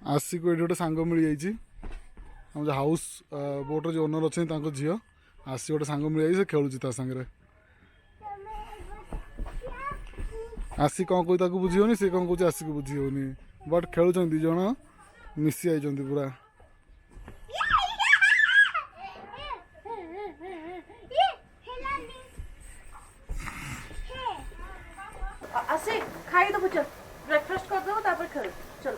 आशी को ये गोटे सांग मिल जाइए आम जो हाउस बोटर जो ओनर अच्छे झील आशी गोटे सांग मिल जाइए खेलुची सांगे आशी कौन कह बुझीनी सी कौन कह आशी को बुझीनी बट खेलुंच दिज मिसी आई पूरा आशी खाई दबो चल ब्रेकफास्ट कर दो तापर खेल चलो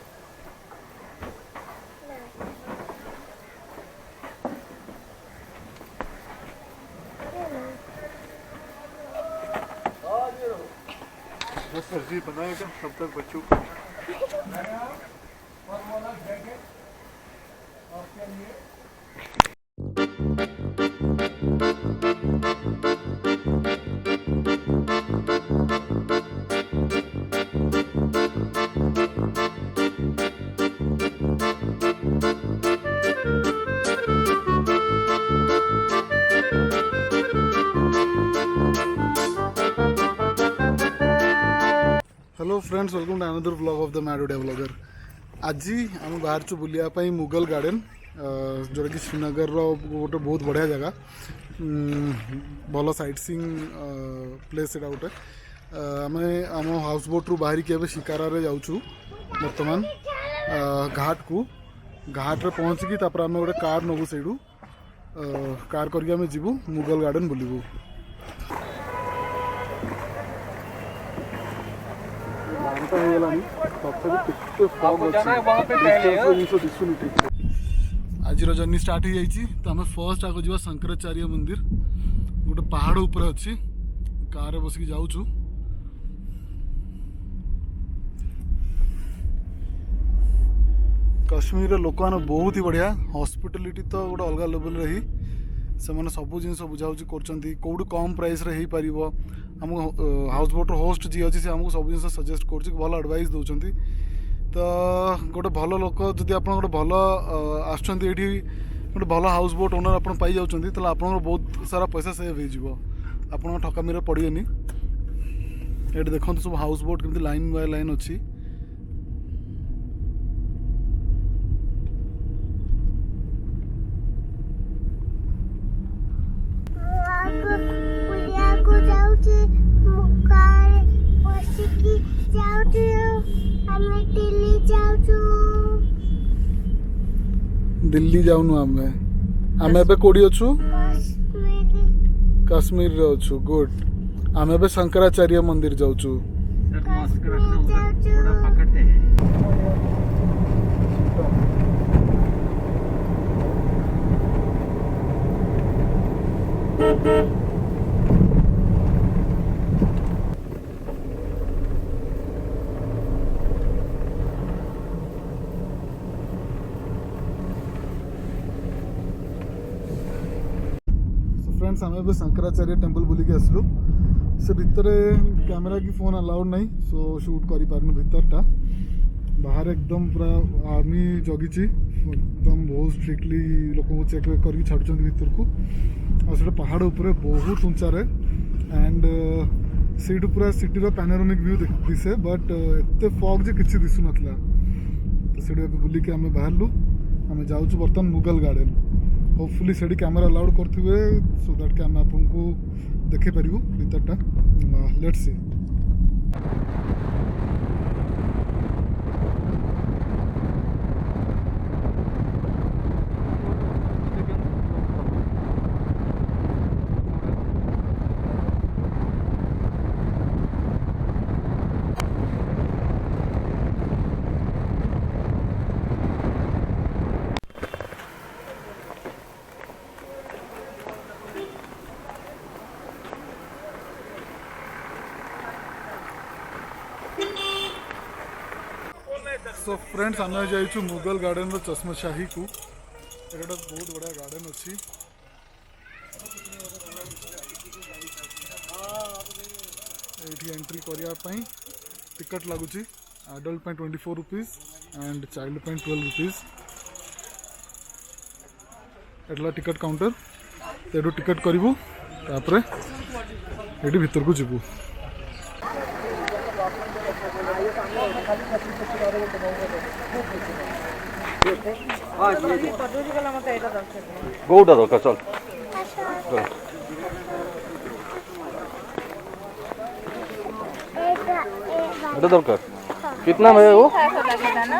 बस सब्जी बनाएगा तब तक बच्चों को hello friends welcome to another vlog of the mad developer आज आम बाहर चु बुलियापाई मुगल गार्डन जोटा कि श्रीनगर गोटे बहुत बढ़िया जगह भल साइट सीइंग प्लेस एटा गोटे आम आम हाउस बोट रु बाहर के शिकारा जाऊँ बर्तमान घाट को घाट रे पहुँचिकी तापर आम गोटे कार नबू से कार करके आम जीवु मुगल गार्डन बुलू आज जर्नी स्टार्ट हो जाइए तो आम फर्स्ट आगे जा शंकराचार्य मंदिर गोटे पहाड़ ऊपर अच्छी कार बसिक जाऊँ कश्मीर लोक मैंने बहुत ही बढ़िया हॉस्पिटलिटी तो गोटे अलग लेवल रही से मैंने सब जिन बुझाबुझी कौटी कम प्राइस रे पार आमको हाउस बोटर होस्ट जी अच्छी आमको सब जिन सजेस्ट कर भल एडवाइस दौरान तो गोटे भल लोक जदि आप गोटे भल आसुँच गोटे भल हाउस बोट ओनर आप पाई जाऊँच तो आप बहुत सारा पैसा सेव हो ठकामी पड़ेनि ये देखो सब हाउस बोट केमती लाइन बाय लाइन अच्छी दिल्ली जाऊनु आमे आमे एबे कोडी अछु कश्मीर रे अछु गुड आमे एबे शंकराचार्य मंदिर जाउछु फ्रेंड्स आम ए शंकराचार्य टेम्पल बुलिक आसलु से भितर कैमेरा की फोन अलाउड नहीं सो शूट कर पार्नु भितरटा बाहर एकदम पूरा आर्मी जगी एकदम बहुत स्ट्रिक्टली लोक चेक करके छाड़ुं भितर को और पहाड़ उपर बहुत उंचा रे एंड सीट पूरा सिटी पैनोरामिक व्यू दिसे बट एत फॉग जे किसी दिशु नथला तो सीट बुलिक आम बाहरलु आम जाऊँ बर्तमान मुगल गार्डन होपफुली से कैमेरा अलाउड करते सो दैट कि आम आपको देखे पारू भीतरटा लेट्स सी सो फ्रेंड्स आम जाइए मुगल गार्डन चश्मा शाही को एक बहुत बढ़िया गार्डन अच्छी ये एंट्री करने टिकट लगुच adult 24 rupees and child 12 rupees एटला टिकट काउंटर तो टिकट करूँ ये भीतर को जीवु କଦଳୀ ଗଲା ମୋତେ ଏଇଟା ଦରକାର ନାହିଁ। କୋଉଟା ଦରକାର ଚଲ এটা দরকার कितना में है वो ऐसा लगेगा ना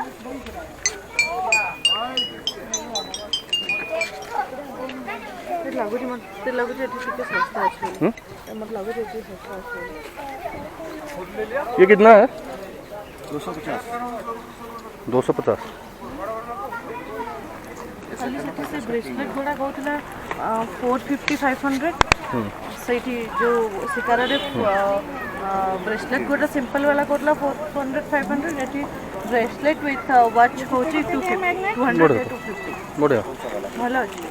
ते लाଗୁଛି ଏଠି ଟିକେ ଶସ୍ତା ଅଛି ମୋତେ ଲାଗୁଛି ଏଠି ଶସ୍ତା ଅଛି ये कितना है 250 250 ଖାଲି ସେଠି ସେ ବ୍ରେସଲେଟ୍ ଗୁଡ଼ା କହୁଥିଲା 450-500 ସେଇଠି ଯେଉଁ ଶିକାରରେ ବ୍ରେସଲେଟ୍ ଗୋଟେ ସିମ୍ପଲ୍ ବାଲା କହୁଥିଲା 400-500 ଏଠି ବ୍ରେସଲେଟ୍ ୱିଥ୍ ୱାଚ୍ ହେଉଛି 200-250 ବଢ଼ିଆ ଭଲ ଅଛି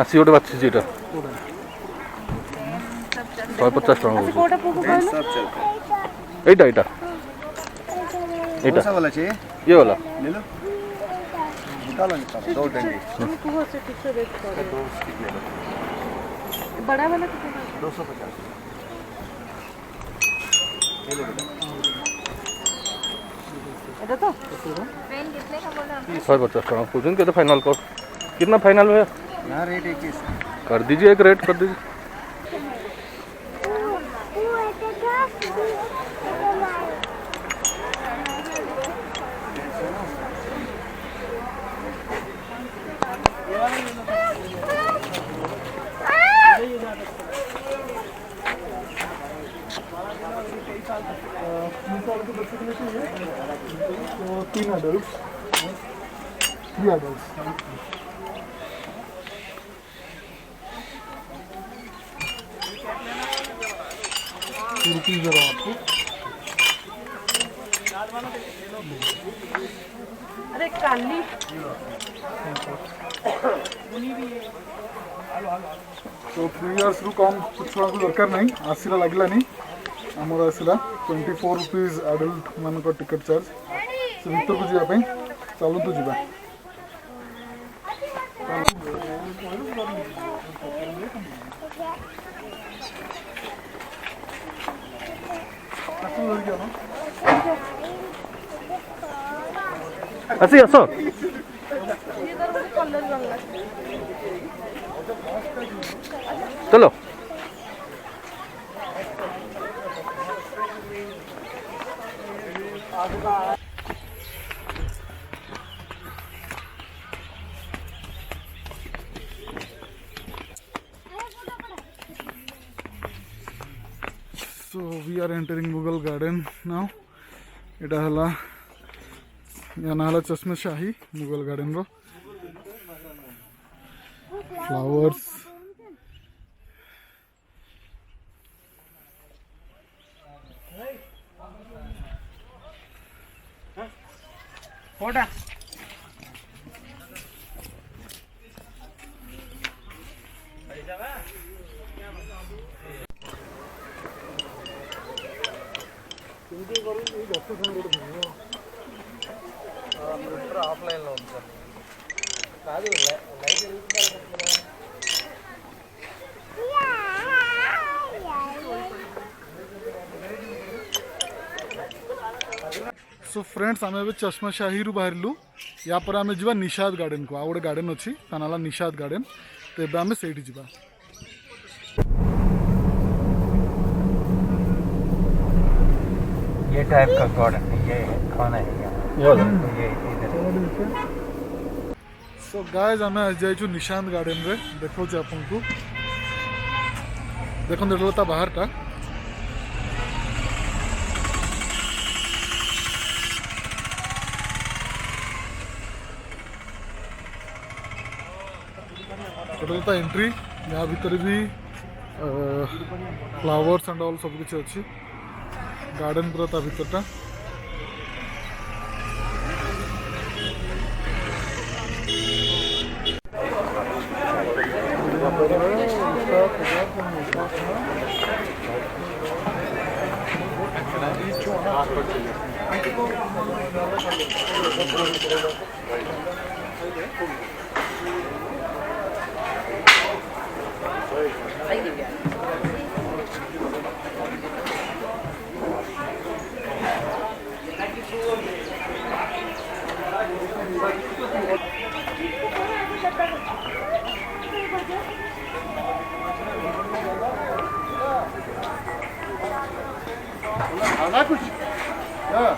ଆସି ଗୋଟେ ବାଛିଛି ଏଇଟା 150 ଟଙ୍କା ଆସି କେଉଁଟା ପୁଅକୁ କହିଲୁ सब चलता है এইটা এইটা এইটা कौन सा वाला चाहिए ये वाला ले लो निकालो दो डंडी तुम कुह से ठीक से रेट कर दो स्टिक ले लो बड़ा वाला कितना 250 ये ले बेटा এটা তো 150 टका पूछूं कितना फाइनल कर कितना फाइनल है यहाँ रेट एक ही है। कर दीजिए एक रेट कर दीजिए तो 3 adults 3 adults रुपीज दे रहा हूँ आपको अरे काली तो 3 years रु कम छुआ को दरकार नहीं आसीला लागला नहीं आमर आसीला 24 रुपीज एडल्ट मानक टिकट चार्ज से भीतर को जीवा पई चलो तो जीवा ଆସି ଆସ ये तो मुझे कलर रंग चलो So we are entering Mughal Garden now. এটা হলা या ना हला चश्मे शाही मुगल गार्डन रो फ्लावर्स कोटा ఆఫ్లైన్లో ఉంది సార్ కాదు లైట్ सो फ्रेंड्स आम ए चश्मा शाही रु बाहर या पर आम जा निषाद गार्डन को आ गए गार्डन अच्छी ता ना निषाद गार्डन तो ये आम से जा ये टाइप का गार्डन ये खाना है ये इधर सो गाइस आम आज जाइछु निशांत गार्डन रे देखो आपन को देखो देखता बाहर टा एटा एंट्री या भीतर भी फ्लावर्स एंड ऑल सब किसी अच्छी गार्डन पूरा ता भीतरटा हाँ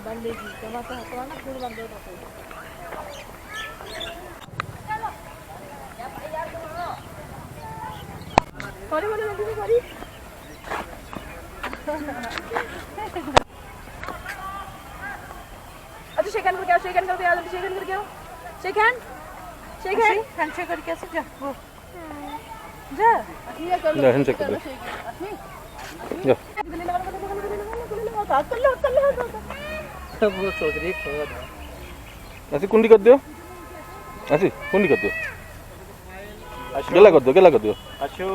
बांधेगी टमाटर हटवा ना फिर बांधेगा सॉरी बोले जल्दी से सॉरी अच्छा शेक हैंड करके आओ शेक हैंड करके आओ जल्दी शेक हैंड करके आओ शेक हैंड हैंडशेक करके ऐसे जा वो जा ये कर जा हैंडशेक कर दे जा वो सोच रही है ऐसी कुंडी कर दियो ऐसी कुंडी कर दियो गेला कर दियो अशु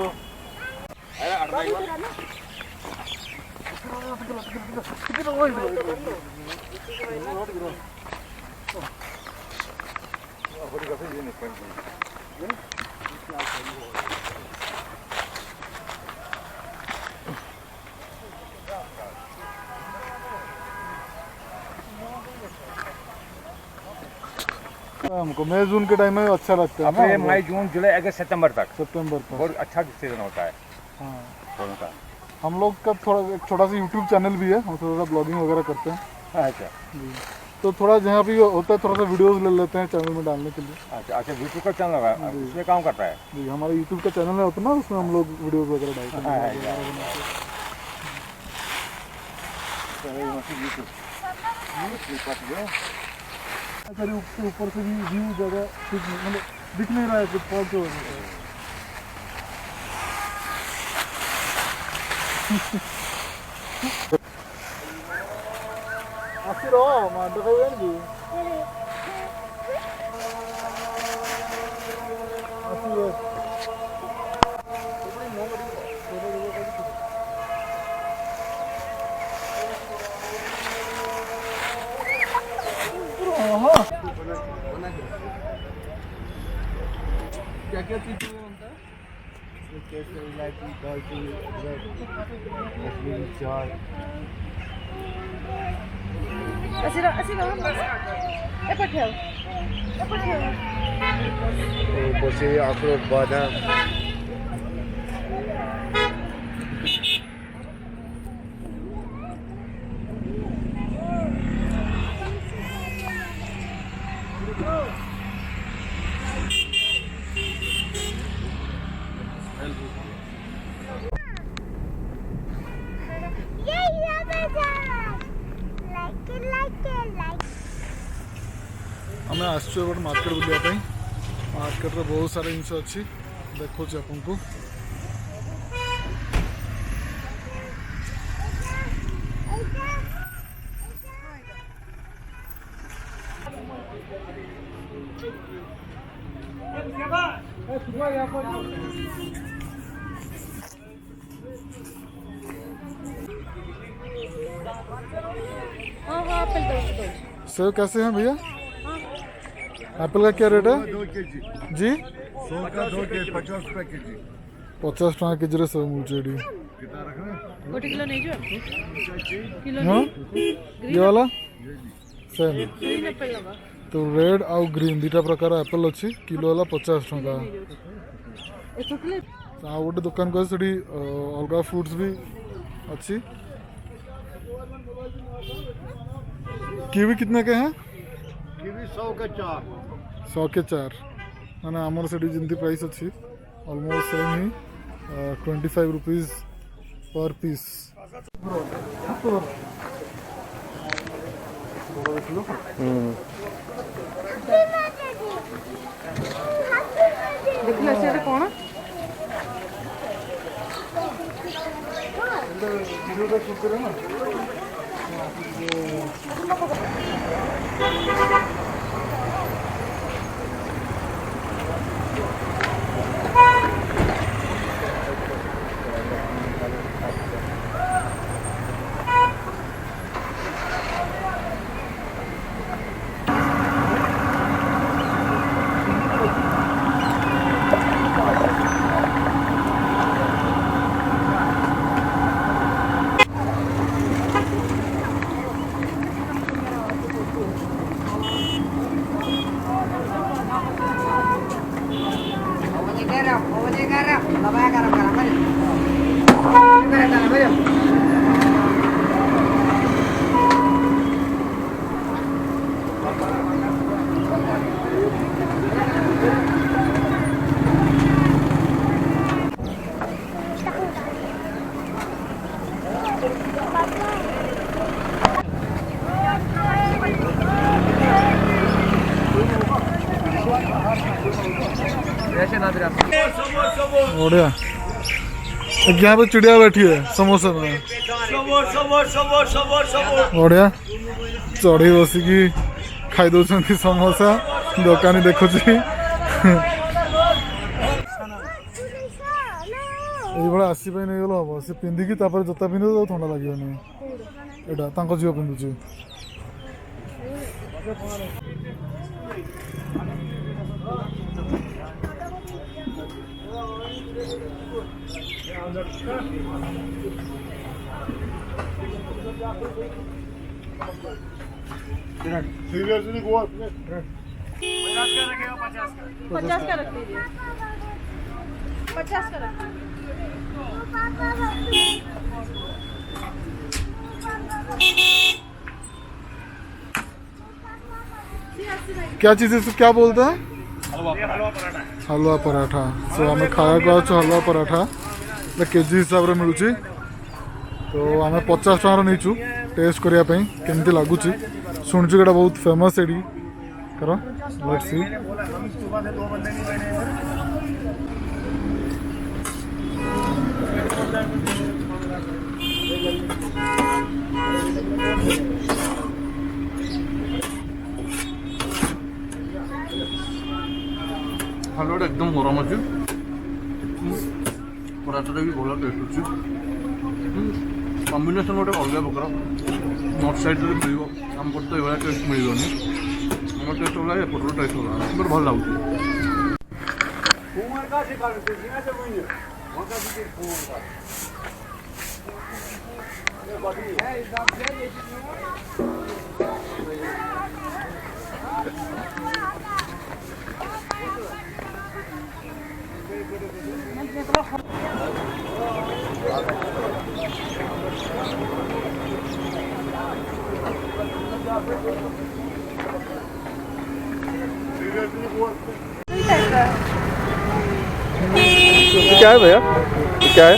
हमको मई जून के टाइम में अच्छा लगता है अपने ना, मई जून जुलाई अगस्त सितंबर तक सितंबर तक। बहुत अच्छा सीजन होता है हाँ फूलों का। हम लोग का थोड़ा एक छोटा सा यूट्यूब चैनल भी है, हम थोड़ा सा ब्लॉगिंग वगैरह करते हैं अच्छा तो थोड़ा जहाँ भी होता है थोड़ा सा वीडियोस ले लेते हैं चैनल में डालने के लिए। अच्छा अच्छा यूट्यूब का चैनल है उसमें काम करता है। जी हमारा यूट्यूब का चैनल है होता है ना, उसमें हम लोग वीडियोस वगैरह डालते हैं। अगर ऊपर से भी व्यू जगह कुछ मतलब दिख नहीं रहा है कुछ फॉल्ट हो रहा है। ଆସିର ମାଡ ଖାଇବେନି ଆସିବେ क्या क्या चीज बनता है इलायची दालचीनी कश्मीरी चाय ऐसे रहो एपट है પછી અખરોટ બાદામ ଆମେ ଆସିଛୁ ଗୋଟେ ମାର୍କେଟ ବୁଲିବା ପାଇଁ। ମାର୍କେଟରେ ବହୁତ ସାରା ଜିନିଷ ଅଛି, ଦେଖାଉଛି ଆପଣଙ୍କୁ। हाँ एप्पल दो सेब कैसे हैं भैया? एप्पल का क्या रेट है 2 केजी जी? 100 का 2 केजी 50 रुपए केजी 50 टका केजी रे सब मिलছে এডি। कितना रखना गोटे किलो नहीं जो किलो हाँ ये वाला सेम ग्रीन एप्पल लगा तो रेड आउ ग्रीन दुटा प्रकार एप्पल अच्छी किलो वाला 50 टका। आ गोटे दुकान को से अलग फ्रूट्स भी अच्छी। कीवी कितने के हैं? कीवी 100 का 4 100 के 4 मैंने आमर से जिंती प्राइस अच्छी ऑलमोस्ट सेम ही 25 रुपीज पर पीस। देखिए से कौन बढ़िया। यहाँ पे चिड़िया बैठी है समोसा में। बढ़िया चढ़ी बसिकी खाई दौरान समोसा दुकानी देखुची ये आसपा नहीं गल हम से पिंधिकी जोता पिंधे तो थंडा लगे यहाँ झील पिंधुची सीरियसली गोवा 50 का रख दीजिए 50 का रख क्या चीज़ है क्या बोलते हैं हलवा पराठा सो आम खाया हलवा पराठा केजी हिसाब से मिलूँ तो आम 50 टकर नहीं टेस्ट करने केमती लगुच शुणुचु कि बहुत फेमस एडी कर लेट्स सी हलवा एकदम गरम अच्छे पराठा भी भल टेस्ट अच्छे कॉम्बिनेशन गोटे अलग प्रकार नॉर्थ साइड मिल आम पटे तो ये टेस्ट मिलनी आम टेस्ट अलग एपटर टेस्ट अलग बट भल लगे क्या है भैया क्या है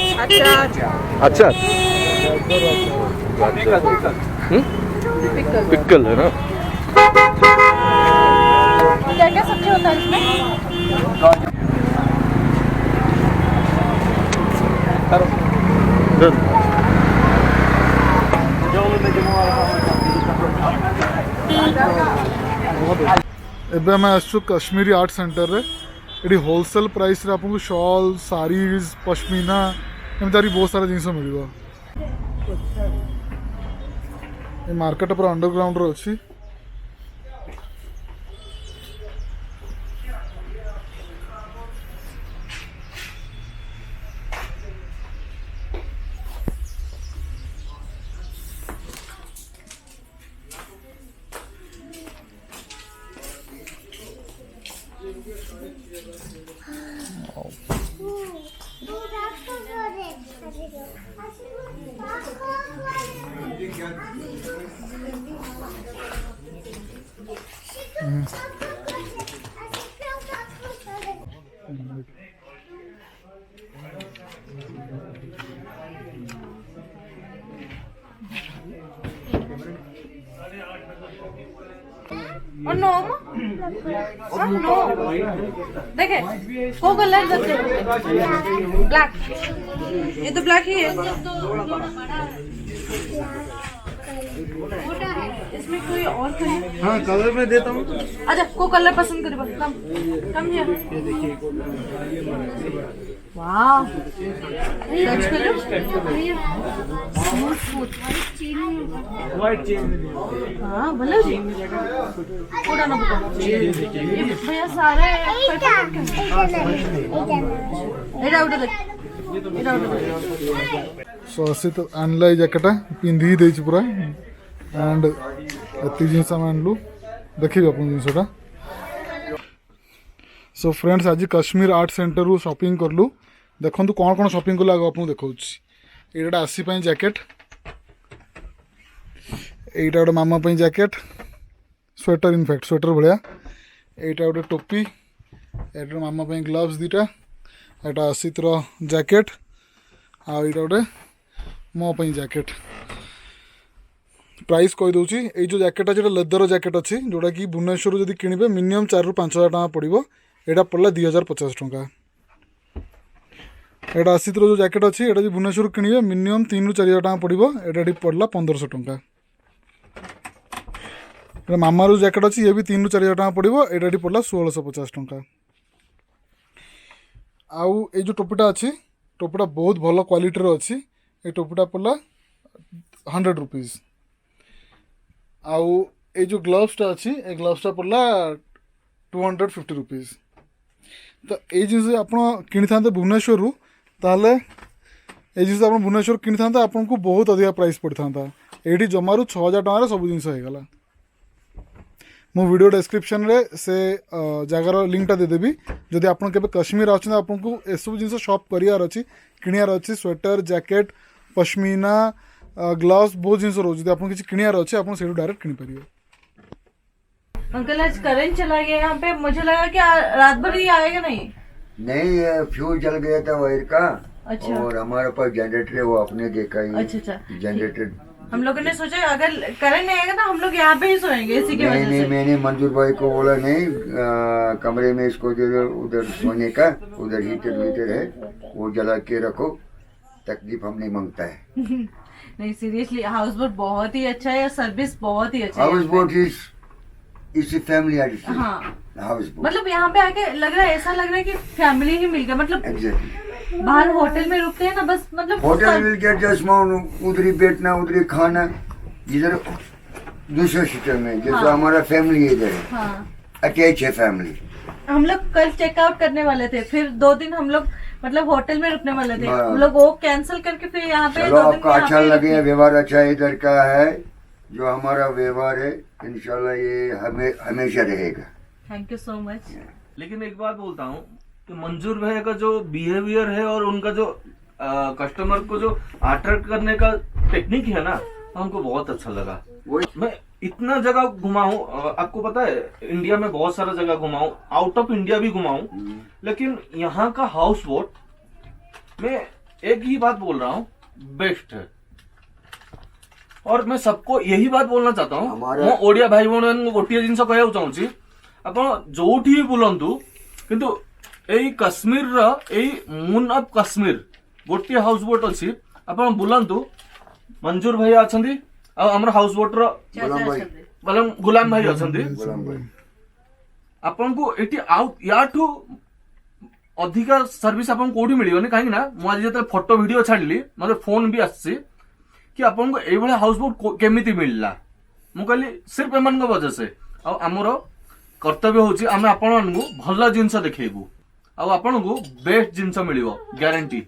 अच्छा पिकल है ना क्या क्या सब्जी होता है इसमें एबे आम आसु कश्मीरी आर्ट सेंटर रे ये होलसेल प्राइस रे आपको शॉल सारीज पश्मीना एमती बहुत सारा जिनस मिल मार्केट पूरा अंडरग्राउंड रे अच्छी और नो नो देखे वो कलर ब्लैक ये तो ब्लैक ही है इसमें कोई और कलर हाँ कलर में देता हूँ अच्छा को कलर पसंद करो कम कम है वाह टच करो व्हाइट चेन हाँ भले थोड़ा ना बताओ भैया सारे एडा उठा दे सो असी तो आनला ये जैकेट पिंधि देछि पूरा एंड एति जिनस आनलु देखिबे अपन जिनसटा सो फ्रेंड्स आज कश्मीर आर्ट सेंटर रु शॉपिंग करलु देखंतु कोन कोन शॉपिंग कला आपन देखौछि एटा आसी पई जैकेट एटा गोटे मामा पई जैकेट स्वेटर इनफैक्ट स्वेटर भलिया एटा गोटे टोपी एटा मामा पई ग्लव्स दीटा एटा आसितर जैकेट आ एटा गोटे मो पई जैकेट प्राइस कही दूची ये जो जैकेट अच्छे लेदर जैकेट अच्छी जोटा कि भुवनेश्वर जब किणवे मिनिमम 4 ରୁ 5 हज़ार टका पड़ो यहाँ पड़ा 2050 टका एटा आसित जो जैकेट अच्छी ये भुवनेश्वर किणवे मिनिमम 3 ରୁ 4 हज़ार टका पड़ो यहाँ पड़ा 1500 टका मामार जैकेट अच्छी ये भी 3 ରୁ 4 हज़ार टका पड़ो यहाँ पड़ा 1650 टका आउ ये जो टोपीटा अच्छी टोपीटा बहुत भल क्वालिटी अच्छी ये टोपीटा पड़ा 100 रुपीज़ आउ ये जो ग्लव्सटा अच्छी ये ग्लव्सटा पड़ा 250 रुपीज़ तो ये जिन आप कि था भुवनेश्वर ताहले ये जिन आप भुवनेश्वर कि था आपन को बहुत अधिक प्राइस पड़ था ये जमारू 6000 टकर सब जिन होगा मो वीडियो डिस्क्रिप्शन रे से जगार लिंकटा देदेवी जदि आप कश्मीर आपको एसबू जिन शॉप करार अच्छी किणार अच्छी स्वेटर जैकेट पश्मीना ग्लव्स बहुत जिन रोज आप किसी किणार अच्छे आप डायरेक्ट किनीपर अंकल आज करंट चला गया यहाँ पे मुझे लगा कि रात भर ही आएगा नहीं फ्यूज जल गया था वायर का। अच्छा। और हमारे पास जनरेटर है वो आपने देखा ही। अच्छा जनरेटर हम लोगों ने सोचा अगर करंट नहीं आएगा तो हम लोग यहाँ पे ही सोएंगे इसी की वजह से। मैंने मंजूर भाई को बोला नहीं कमरे में इसको दे दो उधर सोने का उधर हीटर वीटर है वो जला के रखो तकलीफ हम नहीं मांगता है। नहीं सीरियसली हाउस बोट बहुत ही अच्छा है सर्विस बहुत ही अच्छा है। Houseboat is family edition. हाँ हाउस बोट मतलब यहाँ पे आके लग रहा है ऐसा लग रहा है कि फैमिली ही मिल गया मतलब एग्जैक्टली। बाहर होटल में रुकते हैं ना बस मतलब होटल विल गेट जस्ट उधर ही बैठना उधर ही खाना जिधर दूसरे सीटर में जैसे हाँ। हमारा फैमिली इधर है हाँ अटैच है फैमिली। हम लोग कल चेकआउट करने वाले थे फिर 2 दिन हम लोग मतलब होटल में रुकने वाले थे हाँ। हम लोग वो कैंसिल करके फिर यहाँ पे चलो 2 दिन आपका यहाँ अच्छा पे लगे व्यवहार अच्छा इधर का है जो हमारा व्यवहार है इंशाल्लाह ये हमेशा रहेगा। Thank you so much. लेकिन एक बात बोलता हूँ कि मंजूर भाई का जो बिहेवियर है और उनका जो कस्टमर को जो अट्रैक्ट करने का टेक्निक है ना हमको बहुत अच्छा लगा। मैं इतना जगह घुमा हूँ आपको पता है इंडिया में बहुत सारा जगह घुमा हूँ आउट ऑफ इंडिया भी घुमा हूँ लेकिन यहाँ का हाउस बोट मैं एक ही बात बोल रहा हूँ बेस्ट है और मैं सबको यही बात बोलना चाहता हूँ मो ओडिया भाई भौणी गोटे जिन कहना चाहूँगी आप जो बुलंतु किंतु यही कश्मीर यही मून ऑफ कश्मीर गोटे हाउस बोट अच्छी आप बुलंतु मंजूर भाई अच्छा आम हाउस बोट गुलाम भाई अच्छा आपन को एटी आउट याठू अधिका सर्विस आपन कोठी मिलियोनी कहीं ना मुझे जब फोटो वीडियो छाड़ली मतलब फोन भी आसी कि आपन को ये भाई हाउस बोट केमिति मिलला मु कहली सिर्फ एमान को वजह से आमर कर्तव्य होची आमे आपन को भल जिंस देखैबू आ आपन को बेस्ट जिंस मिलिबो गारंटी।